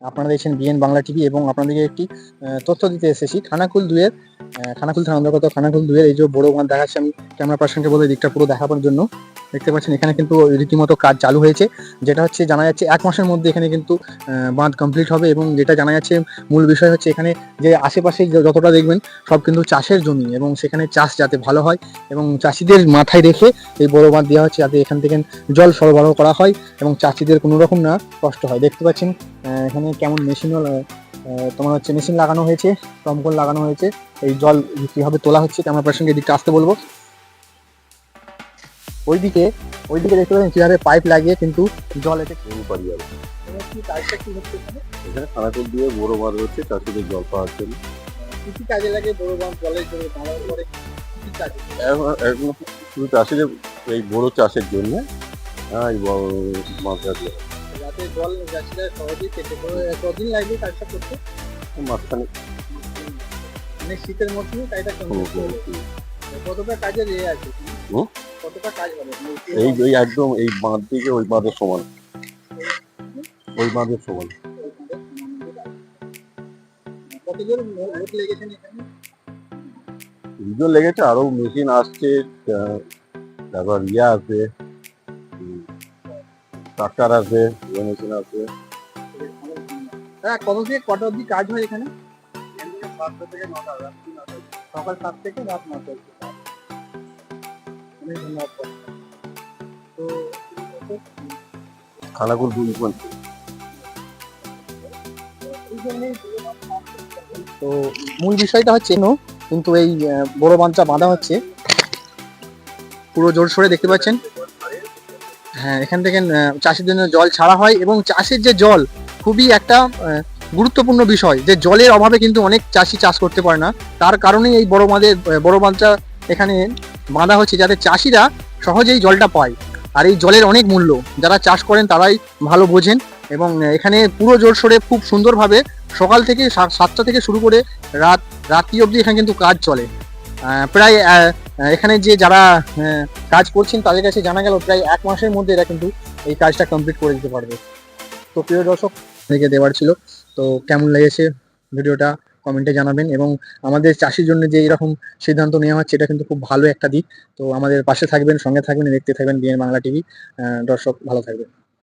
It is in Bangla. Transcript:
আপনারা দেখছেন বিএন বাংলা টিভি এবং আপনাদেরকে একটি তথ্য দিতে এসেছি খানাকুল 2 এর খানাকুল থানা অন্তর্গত খানাকুল 2 এর এই যে বড় বাঁধ দেখাচ্ছি আমি ক্যামেরা পার্সনকে বলে দিকটা পুরো দেখাবার জন্য। দেখতে পাচ্ছেন এখানে কিন্তু রীতিমতো কাজ চালু হয়েছে, যেটা হচ্ছে জানা যাচ্ছে 1 মাসের মধ্যে এখানে কিন্তু বাঁধ কমপ্লিট হবে। এবং যেটা জানা যাচ্ছে মূল বিষয় হচ্ছে এখানে যে আশেপাশে যতটা দেখবেন সব কিন্তু চাষের জমি, এবং সেখানে চাষ যাতে ভালো হয় এবং চাষিদের মাথায় রেখে এই বড় বাঁধ দেওয়া হচ্ছে, যাতে এখান থেকে জল সরবরাহ করা হয় এবং চাষিদের কোনো রকম না কষ্ট হয়। দেখতে পাচ্ছেন এখানে কেমন মেশিনও তোমার হচ্ছে মেশিন লাগানো হয়েছে, দমকল লাগানো হয়েছে। এই জল কিভাবে তোলা হচ্ছে ক্যামেরা পার্সনকে এদিকে আসতে বলবো। ওইদিকে দেখতে পাচ্ছেন কিভাবে পাইপ লাগিয়ে কিন্তু জল এতে পারি যাবে। কি কাজটা কি হচ্ছে এখানে? এখানে খানাকুল দিয়ে বড় বাঁধ হচ্ছে চাষিদের জল পাওয়ার জন্য। কি কাজে লাগে বড় বাঁধ জলের জন্য বাঁধার পরে কি কাজে? এখন শুধু চাষিদের এই বড় চাষের জন্য এই বড় মাছটা দিয়ে যাতে জল চাষিরা সহজেই পেতে পারে। কদিন লাগবে কাজটা করতে? মাঝখানে মানে শীতের মৌসুমে কাজটা কমপ্লিট হবে। কতটা কাজের আছে? কতটা কাজ হবে? এই একদম এই বাঁধ থেকে ওই বাঁধের সমান, ওই বাঁধের সমান। কতজন লোক লেগেছেন এখানে? দুজন লেগেছে, আরো মেশিন আসছে, তারপর আছে ট্রাক্টর আছে, মেশিন আছে। কত থেকে কটা অবধি কাজ হয় এখানে? সকাল 7 থেকে রাত 9টা অবধি। অনেক ধন্যবাদ। তো খানাকুল 2 তো মূল বিষয়টা হচ্ছে কিন্তু এই বড় বাঁধটা বাঁধা হচ্ছে পুরো জোরসোরে, দেখতে পাচ্ছেন। হ্যাঁ, এখান থেকে চাষের জন্য জল ছাড়া হয় এবং চাষের যে জল খুবই একটা গুরুত্বপূর্ণ বিষয়, যে জলের অভাবে কিন্তু অনেক চাষি চাষ করতে পারে না। তার কারণেই এই বড় বাঁধটা এখানে বাঁধা হচ্ছে, যাতে চাষিরা সহজেই জলটা পায়। আর এই জলের অনেক মূল্য, যারা চাষ করেন তারাই ভালো বোঝেন। এবং এখানে পুরো জোরসোরে খুব সুন্দরভাবে সকাল থেকে 7টা থেকে শুরু করে রাত্রি অবধি এখানে কিন্তু কাজ চলে। প্রায় এখানে যে যারা কাজ করছেন তাদের কাছে জানা গেল প্রায় 1 মাসের মধ্যে এরা কিন্তু এই কাজটা কমপ্লিট করে দিতে পারবে। তো প্রিয় দর্শক, থেকে দেওয়ার ছিল। তো কেমন লেগেছে ভিডিওটা কমেন্টে জানাবেন। এবং আমাদের চাষির জন্য যে এরকম সিদ্ধান্ত নেওয়া হচ্ছে, এটা কিন্তু খুব ভালো একটা দিক। তো আমাদের পাশে থাকবেন, সঙ্গে থাকবেন, দেখতে থাকবেন বিএন বাংলা টিভি। দর্শক ভালো থাকবেন।